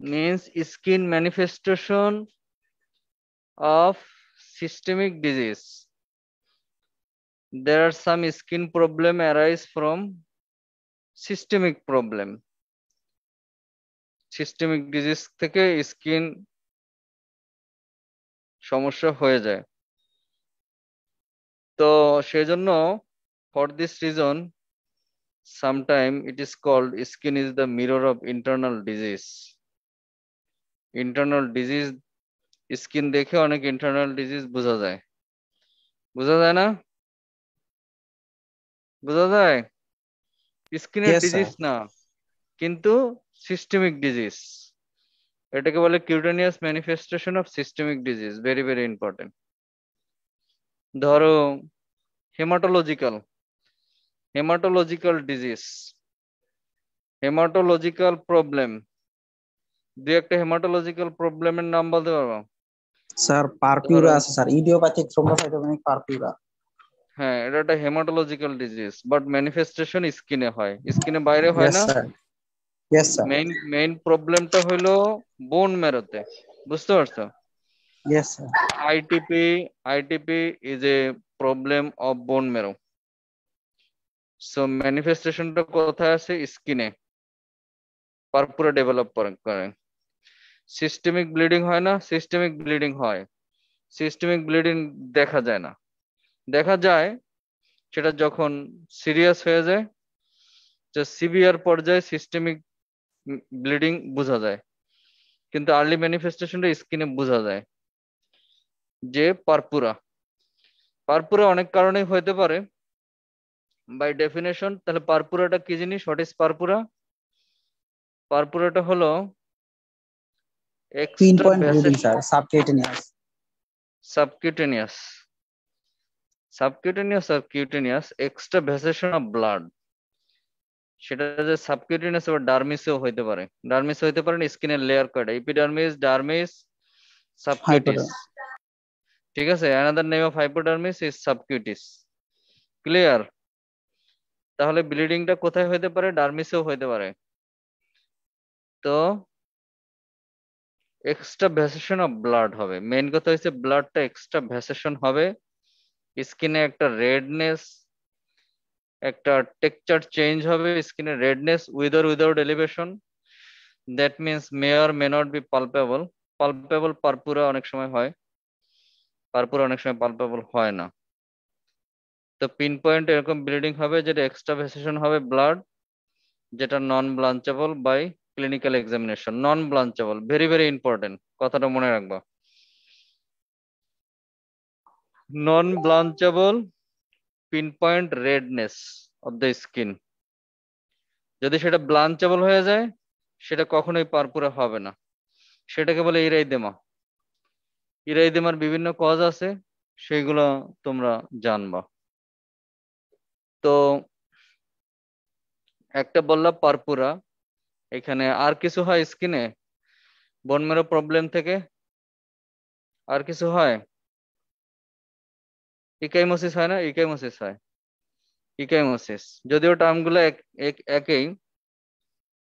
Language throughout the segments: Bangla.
means skin manifestation of systemic disease. There are some skin problem arise from systemic problem. Systemic disease থেকে skin সমস্যা হয়ে যায়। তো সেজন্য for this reason sometime it is called skin is the mirror of internal disease. Internal disease skin দেখে অনেক internal disease বোঝা যায়। বোঝা যায় না? বোঝা যায়? স্কিনের Yes, ডিজিজ sir. না, কিন্তু সিস্টেমিক ডিজিজ। এটাকে বলে cutaneous manifestation of systemic disease, very very important. ধরো হেমাটোলজিক্যাল ডিজিজ, হেমাটোলজিক্যাল প্রবলেম। দুই একটা হেমাটোলজিক্যাল প্রবলেমের নাম বলতে পারবো? Sir, purpura আছে স্যার, ইডিওপ্যাথিক থ্রোম্বোসাইটোপেনিক পারপিউরা। হ্যাঁ, এটা একটা হেমাটোলজিক্যাল ডিজিজ, বাট ম্যানিফেস্টেশন স্কিনে হয়, স্কিনে বাইরে হয় Yes, না। sir. Yes, sir. মেইন প্রবলেমটা হলো বোন ম্যারোতে, বুঝতে পারছো? Yes, sir. ITP is a problem of bone marrow. So manifestationটা কোথায় আছে? স্কিনে, পারপুরা ডেভেলপ করে। সিস্টেমিক ব্লিডিং হয় না? সিস্টেমিক ব্লিডিং হয়। সিস্টেমিক ব্লিডিং দেখা যায় না, দেখা যায় সেটা যখন সিরিয়াস হয়ে যায়, যে সিভিয়ার পর্যায়ে সিস্টেমিক ব্লিডিং বোঝা যায়, কিন্তু আর্লি ম্যানিফেস্টেশনটা স্কিনে বোঝা যায় যে পারপুরা। পারপুরা অনেক কারণেই হতে পারে বাই ডেফিনেশন। তাহলে পারপুরাটা কি জিনিস? What is purpura? পারপুরাটা হলো extra pinpoint bleeding sir, subcutaneous. Subcutaneous আর cutaneous extravasation of blood. সেটা যে সাবকিউটেনিয়াস বা ডার্মিসেও হইতে পারে। ডার্মিস হইতে পারে স্কিনের লেয়ার কয়টা? Epidermis, dermis, subcutis. হাইপোডার। ঠিক আছে, another name of hypodermis is subcutis. Clear? তাহলে ব্লিডিংটা কোথায় হইতে পারে? ডার্মিসেও হইতে পারে। তো এক্সট্রা ভ্যাসেশন অফ ব্লাড হবে। মেইন কথা হচ্ছে ব্লাডটা এক্সট্রা ভ্যাসেশন হবে, স্কিনে একটা রেডনেস, একটা টেক্সচার চেঞ্জ হবে, স্কিনে redness with or without elevation. That means may or may not be palpable. Palpable purpura অনেক সময় হয়, পারপুরা অনেক সময় পালপেবল হয় না। তো পিন পয়েন্ট এরকম ব্লিডিং হবে যেটা এক্সট্রা ভ্যাসেশন হবে ব্লাড, যেটা non blanchable by clinical examination. Non blanchable, very very important, কথাটা মনে রাখবা। Non blanchable pinpoint redness of the skin. যদি সেটা ব্লাঞ্চেবল হয়ে যায় সেটা কখনোই পারপুরা হবে না, সেটাকে বলে ইরাইদেমা। ইরাইদেমার বিভিন্ন কজ আছে, সেগুলো তোমরা জানবা। তো একটা বললাম পারপুরা, এখানে আর কিছু হয় স্কিনে বোন ম্যারো প্রবলেম থেকে? আর কিছু হয়? ইকাইমোসিস হয় না? ইকাইমোসিস হয়, ইকাইমোসিস। যদিও টার্মগুলো একই,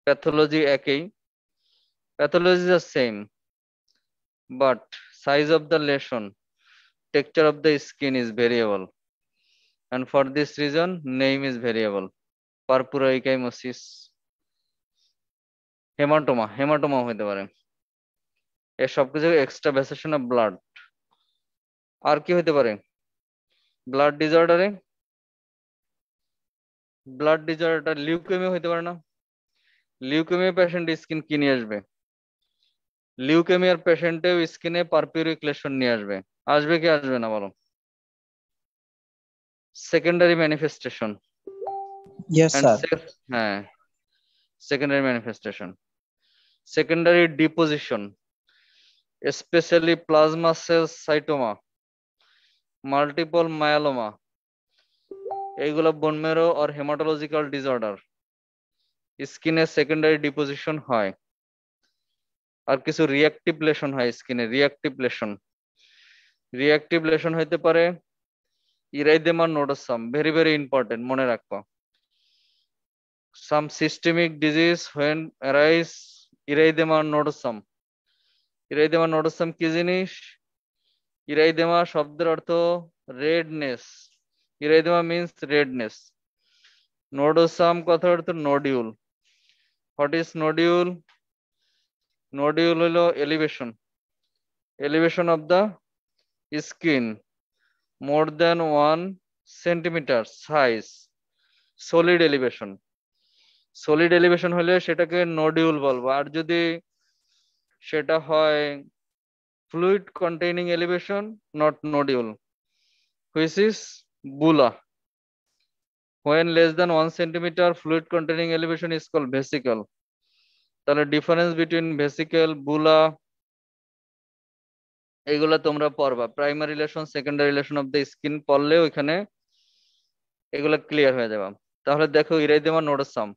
প্যাথোলজি একই, প্যাথোলজি আর same, but size of the lesion, texture of the skin is variable, and for this reason name is variable. Purpura ecchymosis, haematoma হতে পারে। এর সবকিছু এক্সট্রা ভ্যাসেশন অফ ব্লাড। আর কি হতে পারে? ব্লাড ডিজঅর্ডারে, লিউকেমিয়া হতে পারে না? লিউকেমিয়া পেশেন্ট স্কিন কি নিয়ে আসবে? লিউকেমিয়ার পেশেন্টেও স্কিনে পারপিউরিক লেশন নিয়ে আসবে। আসবে কি আসবে না বলো? Secondary manifestation. Yes, and sir. হ্যাঁ, secondary manifestation, secondary deposition, specially plasma cell cytoma, multiple myeloma, এইগুলো বোন ম্যারো আর হেমাটোলজিক্যাল ডিসঅর্ডার, স্কিনে সেকেন্ডারি ডিপোজিশন হয়। আর কিছু রিঅ্যাক্টিভ লেশন হয় স্কিনে, রিঅ্যাক্টিভ লেশন হইতে পারে erythema nodosum, very very important, মনে রাখবো। Some systemic disease when arise erythema nodosum. Erythema nodosum কি জিনিস? ইরাইদেমা শব্দের অর্থ redness. Erythema means redness. Nodosum কথার অর্থ nodule. What is nodule? Nodule হলো elevation, elevation of the skin more than 1 centimeter size, solid elevation. Solid elevation হলে সেটাকে নডিউল বলবো। আর যদি সেটা হয় fluid containing elevation, not nodule, which is bulla. when less than 1 centimeter fluid containing elevation is called vesicle. তাহলে ডিফারেন্স বিটুইন ভেসিকেল, বুলা এগুলা তোমরা পড়বা। Primary lesion, secondary lesion of the skin পড়লে ওইখানে এগুলা ক্লিয়ার হয়ে যাবে। তাহলে দেখো ইরাইদেমা নোডোসাম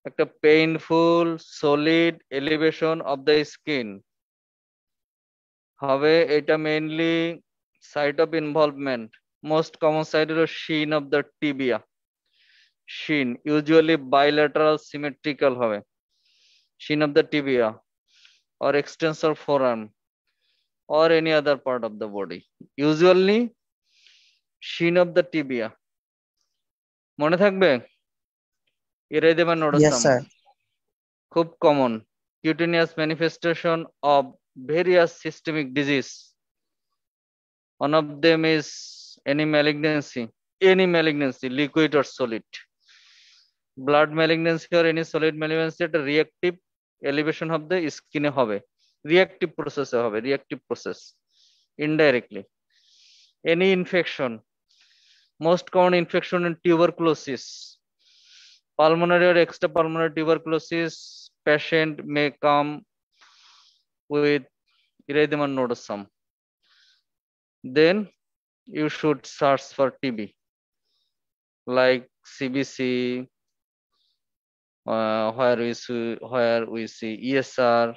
একটা painful solid elevation of the skin হবে। এটা mainly site of involvement, most common site হলো shin of the tibia. Shin usually bilateral symmetrical হবে, shin of the tibia or extensor forearm or any other part of the body, usually shin of the tibia। মনে থাকবে ইরাইদেমা Yes, নোডোসাম sir. খুব common cutaneous manifestation of various systemic disease. One of them is any malignancy, liquid or solid, blood malignancy or any solid malignancy, একটা reactive elevation of the skin এ হবে, reactive process এ হবে, reactive process indirectly. Any infection, most common infection in tuberculosis, pulmonary or extrapulmonary tuberculosis, patient may come with erythema nodosum. Then you should search for TB like CBC, where we see ESR,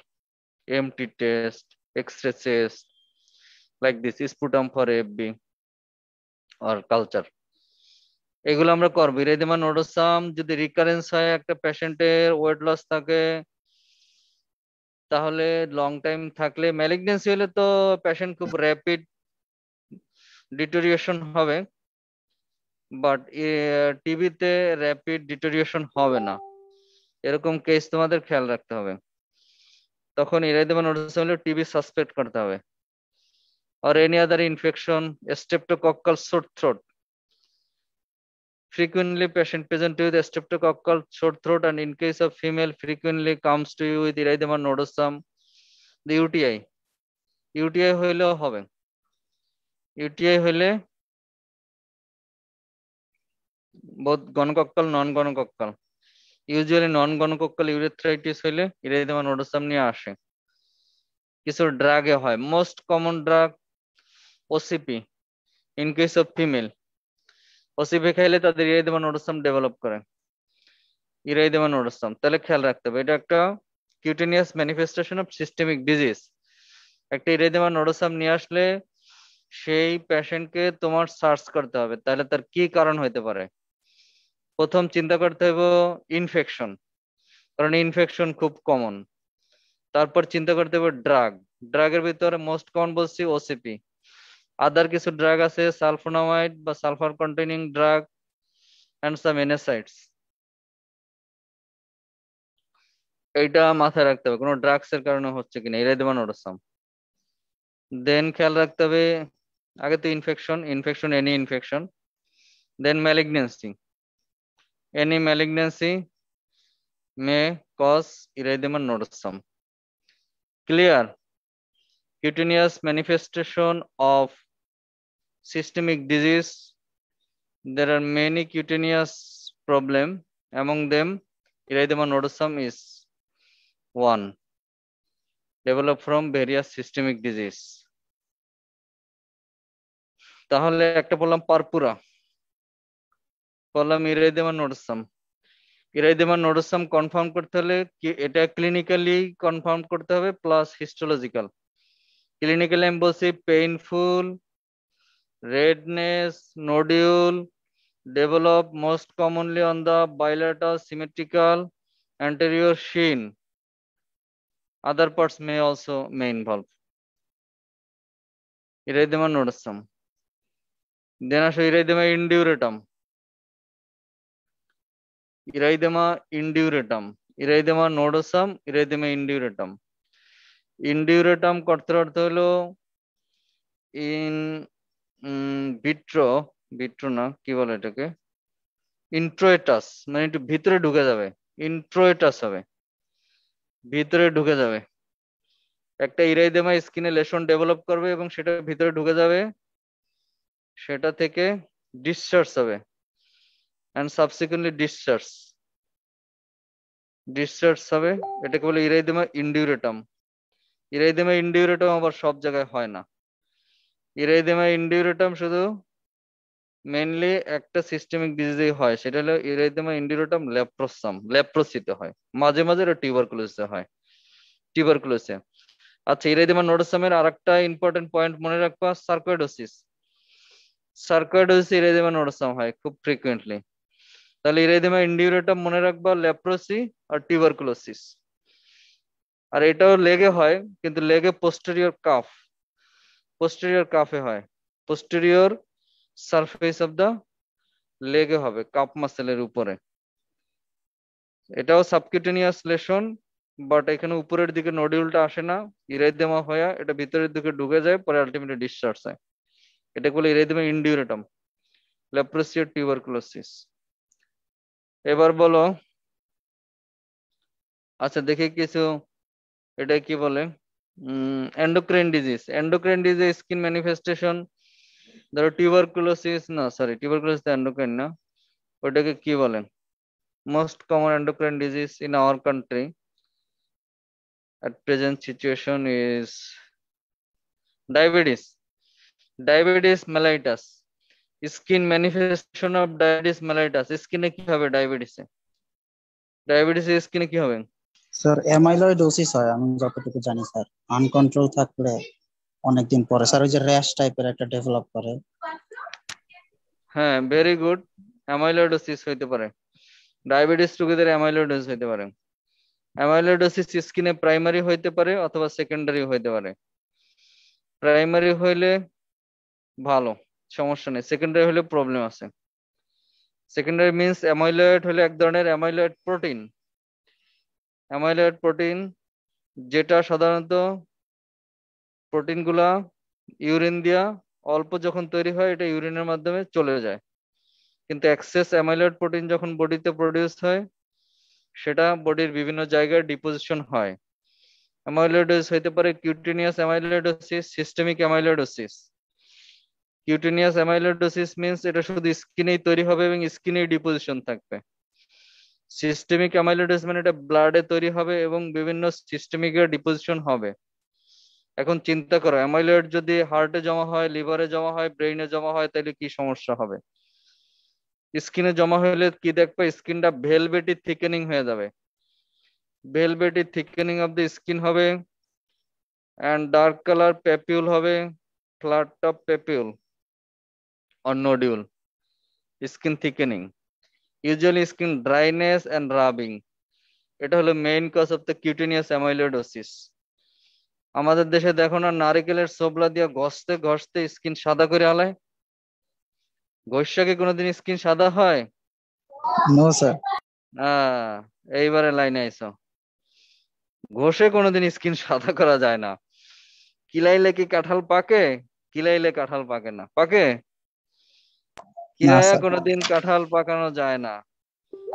MT test, X-ray test, like this, sputum for FB or culture. এগুলো আমরা করবো। ইরাইদেমা নোডোসাম যদি রিকারেন্স হয়, একটা পেশেন্টের ওয়েট লস থাকে, তাহলে লং টাইম থাকলে, ম্যালিগনেন্সি হলে তো পেশেন্ট খুব র্যাপিড ডিটোরিয়েশন হবে, বাট টিবিতে র্যাপিড ডিটোরিয়েশন হবে না, এরকম কেস তোমাদের খেয়াল রাখতে হবে। তখন ইরাইদেমা নোডোসাম হলে টিবি সাসপেক্ট করতে হবে। আর any other infection, streptococcal sore throat, frequently patient present with streptococcal sore throat, and in case of female frequently comes to you with erythema nodosum, the UTI হইলেও হবে। UTI হইলে both gonococcal non gonococcal, usually non gonococcal urethritis হইলে erythema nodosum নিয়ে আসে। কিছু ড্রাগে হয়, most common drug OCP in case of female, OCP খাইলে তাদের ইরাইদেমা নোডোসাম ডেভেলপ করে, ইরাইদেমা নোডোসাম। তাহলে খেয়াল রাখতে হবে, এটা একটা cutaneous manifestation of systemic disease. একটা ইরাইদেমা নোডোসাম নিয়ে আসলে সেই পেশেন্টকে তোমার সার্চ করতে হবে, তাহলে তার কি কারণ হইতে পারে। প্রথম চিন্তা করতে হবে ইনফেকশন, কারণ ইনফেকশন খুব কমন। তারপর চিন্তা করতে হবে ড্রাগ, ড্রাগের ভিতরে মোস্ট কমন বলছি ওসিপি। আদার কিছু ড্রাগ আছে সালফোনামাইড বা sulphur containing drug and some NSAIDs, এইটা মাথায় রাখতে হবে কোনো ড্রাগস এর কারণে হচ্ছে কিনা ইরাইদেমা নোডোসাম। দেন খেয়াল রাখতে হবে আগে তো infection any infection, then malignancy, any malignancy may cause erythema nodosum. Clear? cutaneous manifestation of systemic disease, there are many cutaneous problem, among them erythema nodosum is one, developed from various systemic disease। তাহলে একটা বললাম পারপুরা, বললাম ইরাইদেমা নোডোসাম। ইরাইদেমা নোডোসাম কনফার্ম করতে হলে এটা ক্লিনিক্যালি কনফার্ম করতে হবে প্লাস হিস্টোলজিক্যাল। ক্লিনিক্যালি আমি বলছি painful, redness, nodule, develop most commonly on the bilateral symmetrical anterior shin Other parts may involve. Erythema nodosum. Then I show erythema induratum. Erythema induratum. Erythema nodosum, erythema induratum. Induratum করতে অর্থ হলো in vitro না কি বলে এটাকে ইন্ট্রোয়েটাস মানে একটু ভিতরে ঢুকে যাবে ইন্ট্রোয়েটাস হবে ভিতরে ঢুকে যাবে একটা ইরাইদেমা স্কিনে লেশন ডেভেলপ করবে এবং সেটা ভিতরে ঢুকে যাবে সেটা থেকে ডিসচার্জ হবে এন্ড সাবসিকুয়েন্টলি ডিসচার্জ হবে এটাকে বলে ইরাইদেমা ইন্ডিউরেটাম ইরাইদেমা ইন্ডিউরেটাম আবার সব জায়গায় হয় না ইরাইদেমা ইন্ডিউরেটাম শুধু মেইনলি একটা সিস্টেমিক ডিজিজে হয় সেটা হলো ইরাইদেমা ইন্ডিউরেটাম লেপ্রোসিতে হয় মাঝে মাঝে এটা টিউবারকুলোসিসে হয় টিউবারকুলোসিসে আচ্ছা ইরাইদেমা নোডোসামের আরেকটা ইম্পর্টেন্ট পয়েন্ট মনে রাখবা সার্কোইডোসিস ইরাইদেমা নোডোসাম হয় খুব ফ্রিকুয়েন্টলি তাহলে ইরাইদেমা ইন্ডিউরেটাম মনে রাখবা লেপ্রোসি আর টিউবারকুলোসিস আর এটাও লেগে হয় কিন্তু লেগে পোস্টেরিয়র কাফে হয় পোস্টেরিয়র সারফেস অফ দা লেগে হবে কাপ মাসেলের উপরে এটাও সাবকিউটেনিয়াস লেশন বাট এখানে উপরের দিকে নডিউলটা আসে না ইরাইদেমা হয়ে এটা ভিতরের দিকে ঢুকে যায় পরে আলটিমেটলি ডিসচার্জ হয় এটা বলে ইরাইদেমা ইন্ডিউরেটাম লেপ্রোসি আর টিউবারকুলোসিস এবার বলো আচ্ছা দেখি কিছু এটা কি বলে এন্ডোক্রাইন ডিজিজ স্কিন ম্যানিফেস্টেশন ধরো টিউবারকুলোসিস না সরি টিউবারকুলোসিস এন্ডোক্রাইন না ওটাকে কি বলেন most common endocrine disease in our country at present situation is diabetes mellitus skin manifestation of diabetes mellitus skin এ কি হবে ডায়াবেটিস স্কিনে কি হবে স্যার অ্যামাইলয়েডোসিস হয় আমি যতটুকু জানি স্যার আনকন্ট্রোল থাকলে অনেকদিন পরে স্যার ওই যে র্যাশ টাইপের একটা ডেভেলপ করে হ্যাঁ ভেরি গুড অ্যামাইলয়েডোসিস হইতে পারে ডায়াবেটিস রোগীদের অ্যামাইলয়েডোসিস হইতে পারে অ্যামাইলয়েডোসিস স্কিনে প্রাইমারি হইতে পারে অথবা সেকেন্ডারি হইতে পারে প্রাইমারি হইলে ভালো সমস্যা নেই সেকেন্ডারি হলে প্রবলেম আছে সেকেন্ডারি মিন্স অ্যামাইলয়েড হলে এক ধরনের অ্যামাইলয়েড প্রোটিন যেটা সাধারণত প্রোটিন গুলা ইউরিন দিয়া অল্প যখন তৈরি হয় এটা ইউরিনের মাধ্যমে চলে যায় কিন্তু এক্সেস অ্যামাইলয়েড প্রোটিন যখন বডিতে প্রডিউস হয় সেটা বডির বিভিন্ন জায়গায় ডিপোজিশন হয় অ্যামাইলয়েডোসিস হইতে পারে cutaneous amyloidosis systemic amyloidosis cutaneous amyloidosis means এটা শুধু স্কিনেই তৈরি হবে এবং স্কিনেই ডিপোজিশন থাকবে সিস্টেমিক অ্যামাইলয়েডোসিস মানে এটা ব্লাডে তৈরি হবে এবং বিভিন্ন সিস্টেমিকের ডিপোজিশন হবে এখন চিন্তা করো অ্যামাইলয়েড যদি হার্টে জমা হয় লিভারে জমা হয় ব্রেইনে জমা হয় তাহলে কি সমস্যা হবে স্কিনে জমা হলে কি দেখবে স্কিনটা ভেলভেটি থিকেনিং হয়ে যাবে velvety thickening of the skin হবে এন্ড ডার্ক কালার পেপিউল হবে flat top papule or nodule skin thickening usually skin dryness and rubbing এটা হলো main cause of the cutaneous amyloidosis আমাদের দেশে দেখো না নারকেলের ছোবলা দিয়ে ঘষতে ঘষতে স্কিন সাদা করে আলায় ঘষা কি কোনোদিন স্কিন সাদা হয় নো স্যার এইবারে লাইনে আইছো ঘষে কোনোদিন স্কিন সাদা করা যায় না কিলাইলে কি কাঁঠাল পাকে কিলাইলে কাঁঠাল পাকে না পাকে কিলাইয়া কোনোদিন কাঁঠাল পাকানো যায় না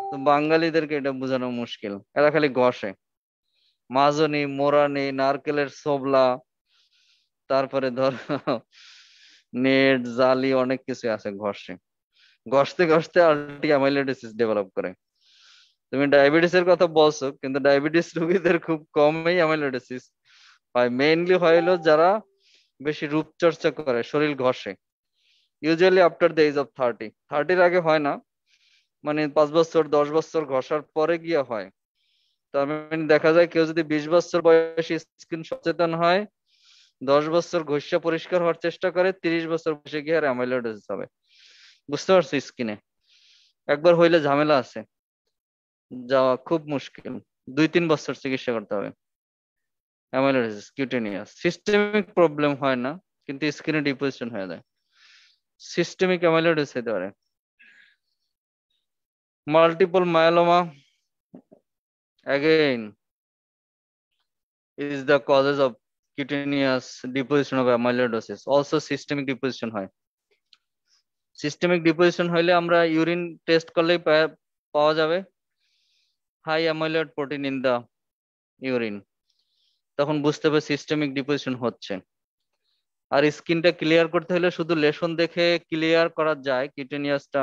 তো বাঙালিদেরকে এটা বোঝানো মুশকিল এরা খালি ঘষে মাজনি মোরানি নারকেলের ছোবলা তারপরে ধর নেট জালি অনেক কিছু আছে ঘষতে ঘষতে আলটি অ্যামাইলয়েডোসিস ডেভেলপ করে তুমি ডায়াবেটিস এর কথা বলছো কিন্তু ডায়াবেটিস রোগীদের খুব কমই অ্যামাইলয়েডোসিস হয় মেইনলি হলো যারা বেশি রূপচর্চা করে শরীর ঘষে usually after the age of 30 আগে হয় না মানে 5 বছর 10 বছর ঘষার পরে গিয়ে হয় তার মানে দেখা যায় কেউ যদি 20 বছর বয়সে স্কিন সচেতন হয় 10 বছর ঘষা পরিষ্কার হওয়ার চেষ্টা করে 30 বছর বয়সে গিয়ে আর অ্যামাইলয়েডোসিস হবে বুঝতে পারছো স্কিনে একবার হইলে ঝামেলা আছে যাওয়া খুব মুশকিল 2-3 বছর চিকিৎসা করতে হবে অ্যামাইলোইডোসিস কিউটেনিয়াস। সিস্টেমিক প্রবলেম হয় না, কিন্তু স্কিনে ডিপোজিশন হয়ে যায়। সিস্টেমিক অ্যামাইলোইডোসিস হতে পারে। Multiple myeloma again is the causes of cutaneous deposition of amyloidosis. Also systemic deposition হয়। সিস্টেমিক ডিপোজিশন হইলে আমরা ইউরিন টেস্ট করলেই পাওয়া যাবে high amyloid protein in the urine, তখন বুঝতে হবে সিস্টেমিক ডিপোজিশন হচ্ছে। আর স্কিনটা ক্লিয়ার করতে হলে শুধু লেশন দেখে ক্লিয়ার করা যায়, কিউটেনিয়াসটা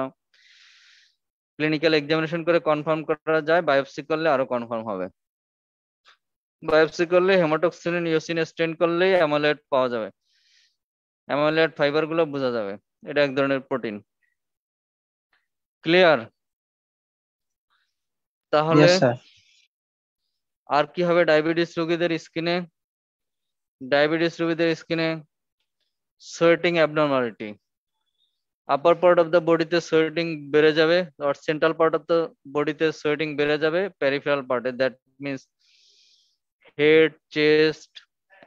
ক্লিনিক্যাল এক্সামিনেশন করে কনফার্ম করা যায়, বায়োপসি করলে আরো কনফার্ম হবে। বায়োপসি করলে হেমাটোক্সিলিন ইওসিন স্টেন করলেই অ্যামাইলয়েড পাওয়া যাবে, অ্যামাইলয়েড ফাইবার গুলো বোঝা যাবে, এটা এক ধরনের প্রোটিন। ক্লিয়ার? তাহলে ইয়েস স্যার। আর কি হবে ডায়াবেটিস রোগীদের স্কিনে? ডায়াবেটিস রোগীদের স্কিনে sweating abnormality, upper part of the বডিতে সোয়েটিং বেড়ে যাবে, আর সেন্ট্রাল পার্ট অফ দ্য বডিতে সোয়েটিং বেড়ে যাবে, পেরিফেরাল পার্টে that means head, chest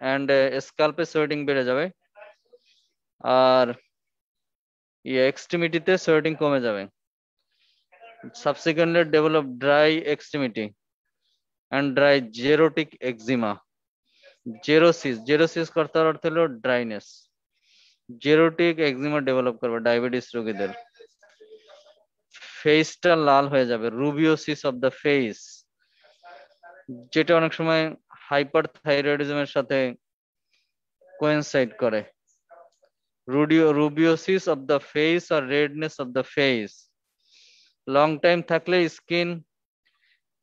and স্কাল্পে সোয়েটিং বেড়ে যাবে, আর এক্সট্রিমিটিতে সোয়েটিং কমে যাবে। Subsequently develop dry extremity and dry xerotic eczema. Xerosis কর্তার অর্থ হলো ড্রাইনেস। জেরোটিক এক্সিমা ডেভেলপ করবে ডায়াবেটিস রোগীদের। ফেসটা লাল হয়ে যাবে, রুবিওসিস অফ দ্য ফেস, যেটা অনেক সময় হাইপার থাইরয়েডিজমের সাথে কোয়েনসাইড করে। রুবিওসিস অফ দ্য ফেস আর redness of the face. Long time থাকলে স্কিন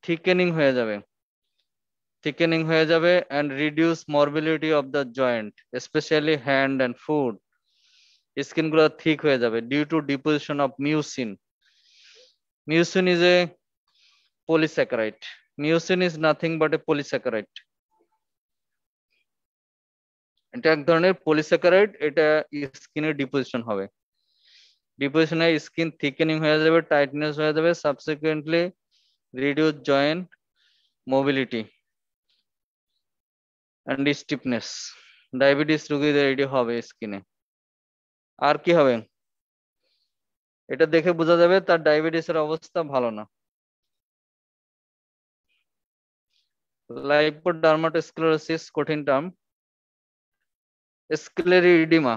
থিকেনিং হয়ে যাবে, and reduce mobility of the joint, especially hand and foot. Skin গুলো থিক হয়ে যাবে due to deposition of mucin. Mucin is a polysaccharide. Mucin is nothing but a polysaccharide. এটা এক ধরনের পলিস্যাকারাইড, এটা স্কিনে ডিপোজিশন হবে। ডিপোজিশনে স্কিন থিকেনিং হয়ে যাবে, টাইটনেস হয়ে যাবে, subsequently reduce joint mobility and stiffness. Diabetes রোগীদের এটি হবে স্কিনে। আর কি হবে? এটা দেখে বোঝা যাবে তার ডায়াবেটিসের অবস্থা ভালো না। লাইপোডার্মাটোস্ক্লেরোসিস কঠিন টার্ম। স্ক্লেরিডিমা,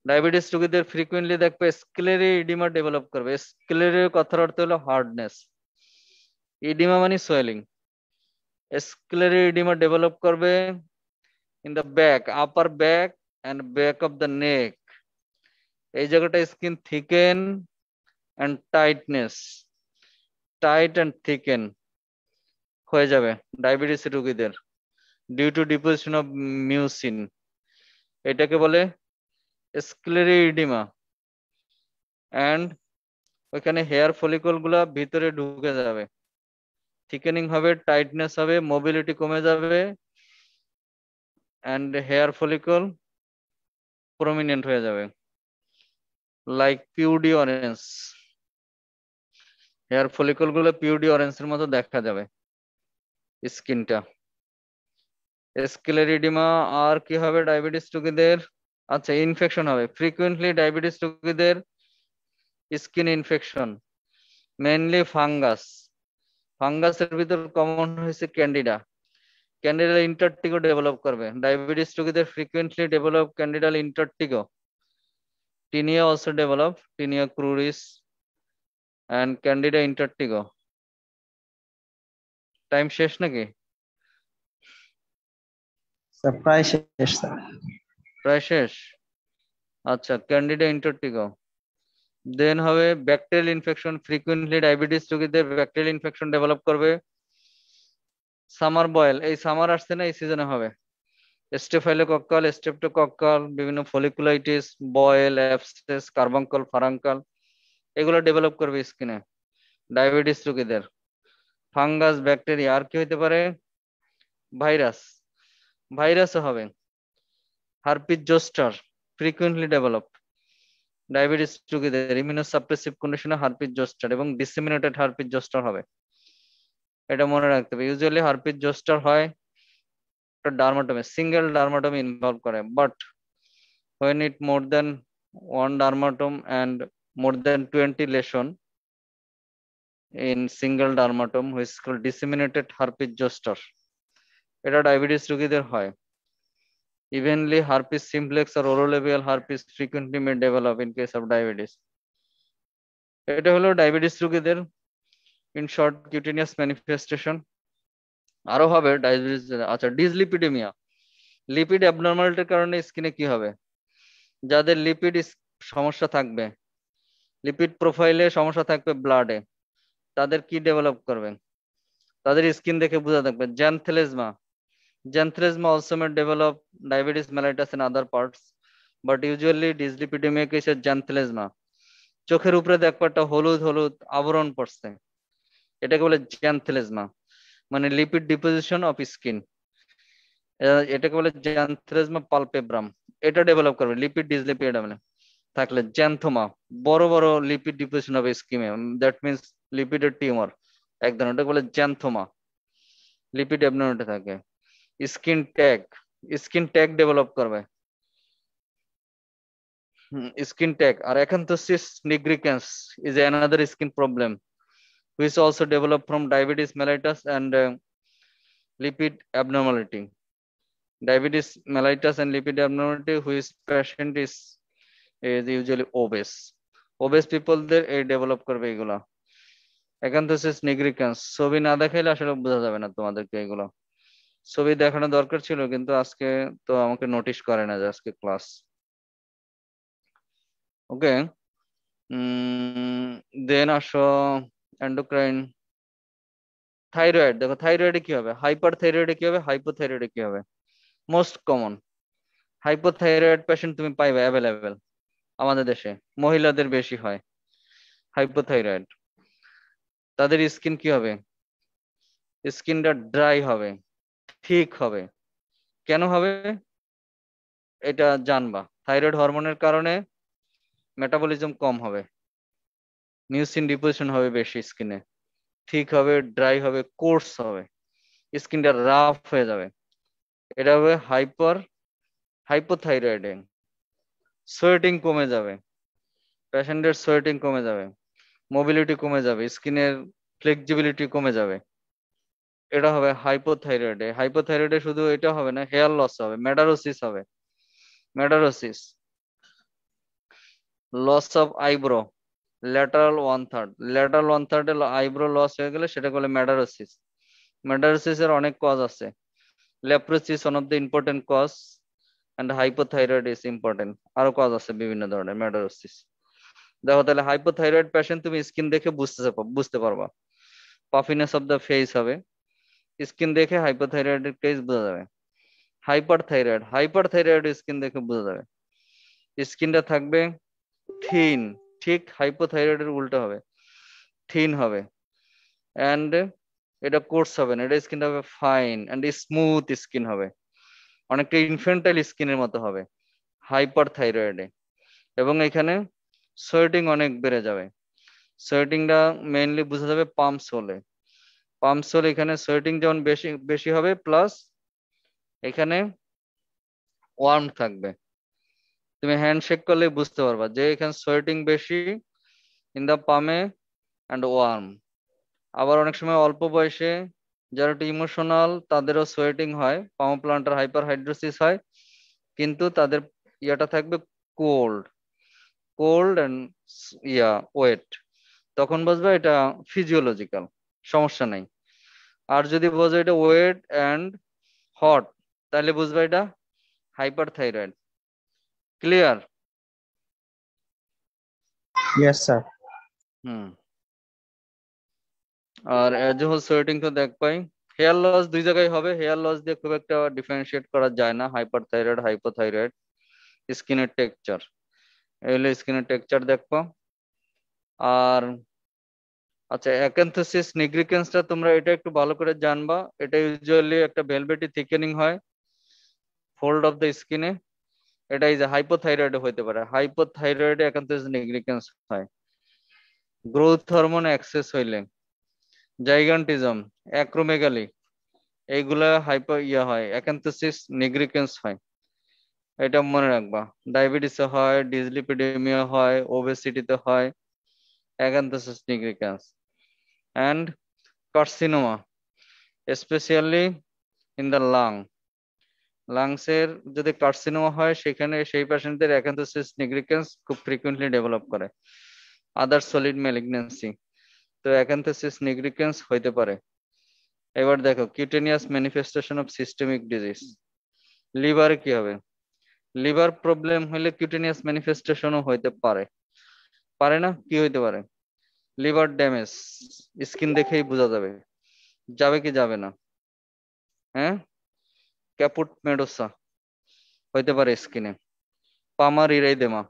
ডায়াবেটিস রোগীদের ফ্রিকুয়েন্টলি দেখবে স্ক্লেরিডিমা ডেভেলপ করবে। স্ক্লেরির কথার অর্থ হলো হার্ডনেস, ইডিমা মানে সোয়েলিং। স্ক্লেরিডিমা ডেভেলপ করবে in the back, upper back and back of the neck. এই জায়গাটা skin thicken and tightness, tight and thicken হয়ে যাবে ডায়াবেটিস রোগীদের due to deposition of mucin. এটাকে বলে স্ক্লেরিডিমা। অ্যান্ড ওইখানে হেয়ার ফলিকল গুলা ভিতরে ঢুকে যাবে, থিকেনিং হবে, টাইটনেস হবে, মোবিলিটি কমে যাবে, অ্যান্ড হেয়ার ফলিকল প্রমিনেন্ট হয়ে যাবে like peau d'orange. Hair follicle গুলো পিউডি অরেঞ্জের মতো দেখা যাবে স্কিনটা। স্ক্লেরিডিমা। আর কি হবে ডায়াবেটিস রোগীদের? আচ্ছা, ইনফেকশন হবে ফ্রিকুয়েন্টলি ডায়াবেটিস রোগীদের স্কিন ইনফেকশন, মেইনলি ফাঙ্গাস। ফাঙ্গাসের ভিতর কমন হয়েছে ক্যান্ডিডা। ক্যান্ডিডাল ইন্টারটিগো ডেভেলপ করবে ডায়াবেটিস রোগীদের, frequently develop candidal intertrigo. Tinea also develop, tinea cruris and candida intertrigo. Time শেষ নাকি? স্যার প্রায় শেষ স্যার। প্রায় শেষ। আচ্ছা, ক্যান্ডিডা ইন্টারটিগো। দেন হবে ব্যাকটেরিয়াল ইনফেকশন, ফ্রিকুয়েন্টলি ডায়াবেটিস রোগীদের ব্যাকটেরিয়াল ইনফেকশন ডেভেলপ করবে। সামার বয়েল, এই সামার আসছে না, এই সিজনে হবে। স্টেফাইলোকক্কাল, স্ট্রেপ্টোকক্কাল, বিভিন্ন ফলিকুলাইটিস, বয়েল, অ্যাবসেস, কার্বাঙ্কল, ফারাঙ্কাল, এগুলো ডেভেলপ করবে স্কিনে ডায়াবেটিস রোগীদের। Fungus, bacteria. আর কি হইতে পারে? ভাইরাস, ভাইরাসও হবে। Herpes zoster frequently develop diabetes রোগীদের, ইমিউনোসাপ্রেসিভ কন্ডিশনে হারপিস জোস্টার এবং ডিসেমিনেটেড হারপিস জোস্টার হবে। এটা মনে রাখতে হবে। ইউজুয়ালি হারপিস জোস্টার হয় একটা ডার্মাটোমে সিঙ্গেল ডার্মাটোমে ইনভলভ করে, but when it more than one dermatome and more than 20 lesion in single dermatome which is called disseminated herpes zoster, এটা ডায়াবেটিস রোগীদের হয়। Evenly herpes simplex or orolabial herpes frequently may develop in case of diabetes. এটা হলো ডায়াবেটিস রোগীদের ইন শর্ট কিউটেনিয়াস ম্যানিফেস্টেশন। আরো হবে ডায়াবেটিস। আচ্ছা, ডিসলিপিডেমিয়া, লিপিড অ্যাবনর্মালিটির কারণে স্কিনে কি হবে? যাদের লিপিড সমস্যা থাকবে, লিপিড প্রোফাইলে সমস্যা থাকবে ব্লাডে, তাদের কি ডেভেলপ করবে? তাদের স্কিন দেখে বোঝা থাকবে জ্যানথেলেজমা। জ্যানথেলেজমা also may develop diabetes mellitus in other parts, but usually dyslipidemia case জ্যানথেলেজমা। চোখের উপরে দেখো একটা হলুদ হলুদ আবরণ পড়ছে, এটাকে বলে জ্যানথেলেজমা, মানে লিপিড ডিপোজিশন অফ স্কিন, এটাকে বলে জ্যানথেলেজমা পালপেব্রাম। এটা ডেভেলপ করবে লিপিড ডিসলিপিডেমিয়া থাকলে। জ্যান্থোমা, বড় বড় লিপিড ডিপোজিশন অফ স্কিনে, দ্যাট মিনস লিপিডের টিউমার এক ধরনের, ওটাকে বলে জ্যান্থোমা, লিপিড অ্যাবনর্মালিটি থাকে। স্কিন ট্যাগ ডেভেলপ করবে, স্কিন ট্যাগ। আর acanthosis nigricans is another skin problem which also develop from diabetes mellitus and lipid abnormality. Diabetes mellitus and lipid abnormality which patient is usually obese. Obese people দের এই ডেভেলপ করবে এগুলা। অ্যাকান্থোসিস নিগ্রিক্যান্স ছবি না দেখাইলে আসলে বোঝা যাবে না তোমাদেরকে এগুলো। ছবি দেখানো দরকার ছিল, কিন্তু আজকে তো আমাকে নোটিশ করে না যে আজকে ক্লাস। ওকে, দেন আসো এন্ডোক্রাইন। থাইরয়েড, দেখো থাইরয়েডে কি হবে, হাইপার থাইরয়েডে কি হবে, হাইপোথাইরয়েডে কি হবে? মোস্ট কমন হাইপোথাইরয়েড পেশেন্ট তুমি পাইবে অ্যাভেলেবেল আমাদের দেশে, মহিলাদের বেশি হয় হাইপোথাইরয়েড। তাদের স্কিন কি হবে? স্কিনটা ড্রাই হবে, ঠিক হবে। কেন হবে এটা জানবা। থাইরয়েড হরমোনের কারণে মেটাবলিজম কম হবে, মিউসিন ডিপোজিশন হবে বেশি স্কিনে, ঠিক হবে, ড্রাই হবে, কোর্স হবে, স্কিনটা রাফ হয়ে যাবে। এটা হবে হাইপোথাইরয়েডে। সোয়েটিং কমে যাবে, পেশেন্টের সোয়েটিং কমে যাবে, মোবিলিটি কমে যাবে, স্কিনের ফ্লেক্সিবিলিটি কমে যাবে। এটা হবে হাইপোথাইরয়েডে। হাইপোথাইরয়েডে শুধু এটা হবে না, হেয়ার লস হবে, মেডারোসিস হবে, madarosis, loss of eyebrow, lateral one third, lateral one third eyebrow loss হয়ে গেলে সেটা বলে মেডারোসিস। মেডারোসিস এর অনেক কজ আছে, leprosy one of the important cause and hypothyroid is important. আরো কজ আছে বিভিন্ন ধরনের মেডারোসিস। দেখো তাহলে হাইপোথাইরয়েড পেশেন্ট তুমি স্কিন দেখে বুঝতে পারবা। পাফিনেস অফ দ্য ফেস হবে, স্কিন দেখে হাইপোথাইরয়েডের কেস বোঝা যাবে। হাইপার থাইরয়েড স্কিন দেখে বোঝা যাবে, স্কিনটা থাকবে থিন, ঠিক হাইপোথাইরয়েডের উল্টো হবে, থিন হবে, এন্ড এটা কোর্স হবে না, এটা স্কিনটা হবে ফাইন এন্ড স্মুথ স্কিন হবে, অনেকটা ইনফেন্টাইল স্কিনের মতো হবে হাইপার থাইরয়েডে। এবং এখানে সোয়েটিং অনেক বেড়ে যাবে, সোয়েটিংটা মেইনলি বোঝা যাবে পাম্পস হলে। পাম্পস হলে এখানে সোয়েটিং যেমন বেশি বেশি হবে, প্লাস এখানে ওয়ার্ম থাকবে। তুমি হ্যান্ডশেক করলে বুঝতে পারবা যে এখানে সোয়েটিং বেশি ইন দা পামে অ্যান্ড ওয়ার্ম। আবার অনেক সময় অল্প বয়সে যারা একটু ইমোশনাল তাদেরও সোয়েটিং হয়, পামো প্লান্টার হাইপার হাইড্রোসিস হয়, কিন্তু তাদের ইয়াটা থাকবে কোল্ড, কোল্ড অ্যান্ড ওয়েট। তখন বুঝবা এটা ফিজিওলজিক্যাল, সমস্যা নাই। আর যদি বোঝো এটা ওয়েট অ্যান্ড হট, তাহলে বুঝবা এটা hyperthyroid. Clear? Yes sir. আর এজ হোল সোয়েটিং তো দেখ পাই। হেয়ার লস দুই জায়গায় হবে, হেয়ার লস দিয়ে খুব একটা ডিফারেন্সিয়েট করা যায় না, হাইপার থাইরয়েড হাইপোথাইরয়েড। স্কিনের টেক্সচার, এগুলো স্কিনের টেক্সচার দেখবো। আর আচ্ছা, অ্যাকান্থোসিস নিগ্রিকেন্সটা তোমরা এটা একটু ভালো করে জানবা। এটা ইউজুয়ালি একটা ভেলভেটি থিকেনিং হয় ফোল্ড অফ দ্য স্কিনে, এটা ইজ হাইপোথাইরয়েড হইতে পারে। হাইপোথাইরয়েডে অ্যাকান্থোসিস নিগ্রিকেন্স হয়। গ্রোথ হরমোন এক্সেস হইলে, জাইগান্টিজম, অ্যাক্রোমেগালি, এইগুলা হাইপার হয়, অ্যাকান্থোসিস নিগ্রিকেন্স হয়, এটা মনে রাখবা। ডায়াবেটিসে হয়, ডিসলিপিডেমিয়া হয়, ওবেসিটিতে হয় acanthosis nigricans. And carcinoma specially in the লাংসের যদি কার্সিনোমা হয় সেখানে সেই পেশেন্টদের অ্যাকান্থোসিস নিগ্রিকেন্স খুব ফ্রিকুয়েন্টলি ডেভেলপ করে। আদার সলিড ম্যালিগন্যান্সি, তো অ্যাকান্থোসিস নিগ্রিকেন্স হইতে পারে। এবার দেখো cutaneous manifestation of systemic disease, লিভারে কি হবে? লিভার প্রবলেম হলে কিউটেনিয়াস ম্যানিফেস্টেশনও হইতে পারে, পারে না? কি হইতে পারে? লিভার ড্যামেজ, স্কিন দেখেই বোঝা যাবে, যাবে কি যাবে না? হ্যাঁ, ক্যাপুট মেডোসা হইতে পারে স্কিনে, palmar erythema,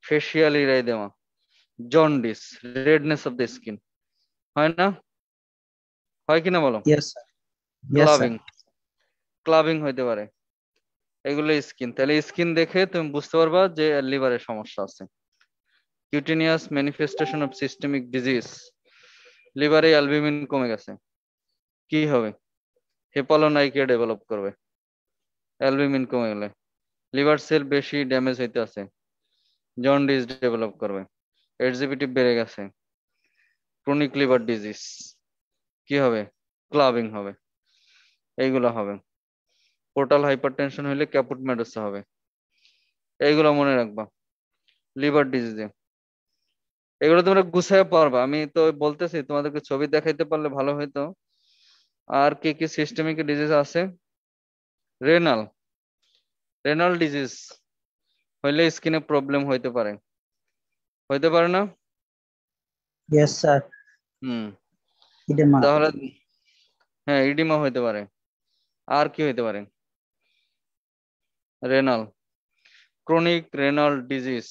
facial erythema, jaundice, redness of the skin, হয় না? হয় কিনা বলো? Yes sir, yes sir. Clubbing, clubbing হইতে পারে। এগুলো স্কিন, তাহলে স্কিন দেখে তুমি বুঝতে পারবা যে লিভারের সমস্যা আছে। Cutaneous manifestation of systemic disease, লিভারে অ্যালবুমিন কমে গেছে, কি হবে? হেপালোনাইকিয়া ডেভেলপ করবে অ্যালবুমিন কমে গেলে। লিভার সেল বেশি ড্যামেজ হইতে আছে, জন্ডিস ডেভেলপ করবে। এক্সিবিটিভ বেড়ে গেছে, ক্রনিক লিভার ডিজিজ, কি হবে? ক্লাবিং হবে, এইগুলো হবে। পোর্টাল হাইপারটেনশন হলে ক্যাপুট মেডোসা হবে, এইগুলো মনে রাখবা লিভার ডিজিজে। এগুলো তোমরা গুছায় পারবা, আমি তো বলতেছি তোমাদেরকে ছবি দেখাইতে পারলে ভালো হইতো। আর কি কি সিস্টেমিক ডিজিজ আছে? রেনাল, রেনাল ডিজিজ হইলে স্কিনে প্রবলেম হইতে পারে, হইতে পারে না? Yes sir. Hmm, oedema. তাহলে হ্যাঁ ইডিমা হইতে পারে। আর কি হইতে পারে? Renal, chronic renal disease,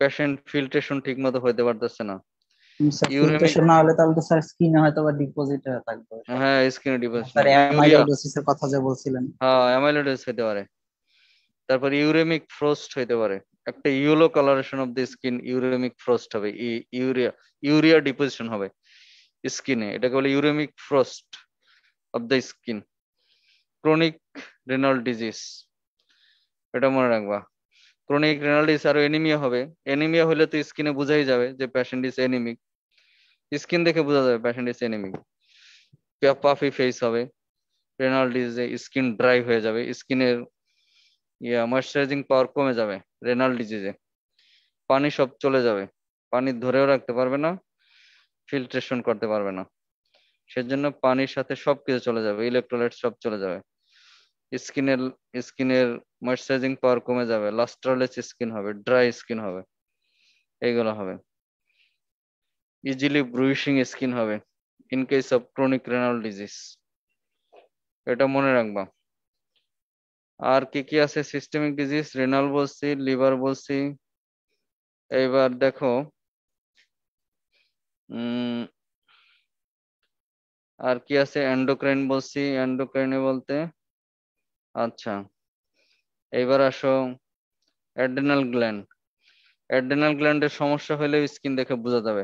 patient filtration ঠিক মতো হইতে পারতেছে না, স্যার ইউরেমিক, ফিল্ট্রেশন না হলে তাহলে তো স্যার স্কিনে হয়তো বা ডিপোজিট হয়ে থাকবে ওইসব। হ্যাঁ স্কিনে ডিপোজিশন স্যার হবে, ইউরিয়া, অ্যামাইলোইডোসিসের কথা যে বলছিলেন। হ্যাঁ অ্যামাইলোইডোস হইতে পারে। তারপর ইউরেমিক ফ্রস্ট হইতে পারে, একটা yellow colouration of the skin, uraemic frost হবে, ইউরিয়া, ইউরিয়া ডিপোজিশন হবে স্কিনে, এটাকে বলে uraemic frost of the skin. Chronic renal disease, এটা মনে রাখবা। ক্রনিক রেনাল ডিজিজ আর এনিমিয়া হবে, এনিমিয়া হলে তো স্কিনে বোঝাই যাবে যে পেশেন্ট ইজ এনিমিক, স্কিন দেখে বোঝা যাবে patient is anaemic. Puffy face হবে রেনাল ডিজিজে, স্কিন ড্রাই হয়ে যাবে, স্কিনের ময়শ্চারাইজিং পাওয়ার কমে যাবে রেনাল ডিজিজে, পানি সব চলে যাবে, পানি ধরেও রাখতে পারবে না, ফিল্ট্রেশন করতে পারবে না, সেজন্য পানির সাথে সবকিছু চলে যাবে, ইলেকট্রোলাইট সব চলে যাবে, স্কিনের স্কিনের ময়শ্চারাইজিং পাওয়ার কমে যাবে, লাস্ট্রালেস স্কিন হবে, ড্রাই স্কিন হবে, এইগুলো হবে। ইজিলি ব্রুইশিং স্কিন হবে in case of chronic renal disease, এটা মনে রাখবা। আর কি কি আছে সিস্টেমিক ডিজিজ? রেনাল বলছি, লিভার বলছি। এইবার দেখো আর কি আছে, এন্ডোক্রাইন বলছি, এন্ডোক্রাইনে বলতে আচ্ছা। এইবার আসো অ্যাড্রেনাল গ্ল্যান্ড, অ্যাড্রেনাল গ্ল্যান্ডের সমস্যা হলে স্কিন দেখে বোঝা যাবে,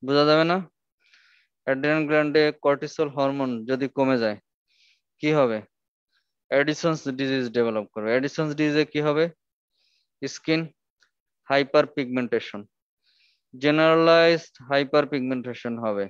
বোঝা যাবে না? অ্যাড্রেনাল গ্ল্যান্ডে কর্টিসল হরমোন যদি কমে যায় কি হবে? অ্যাডিসনস ডিজিজ ডেভেলপ করবে। অ্যাডিসনস ডিজিজে কি হবে? Skin hyper pigmentation, generalised hyper pigmentation হবে।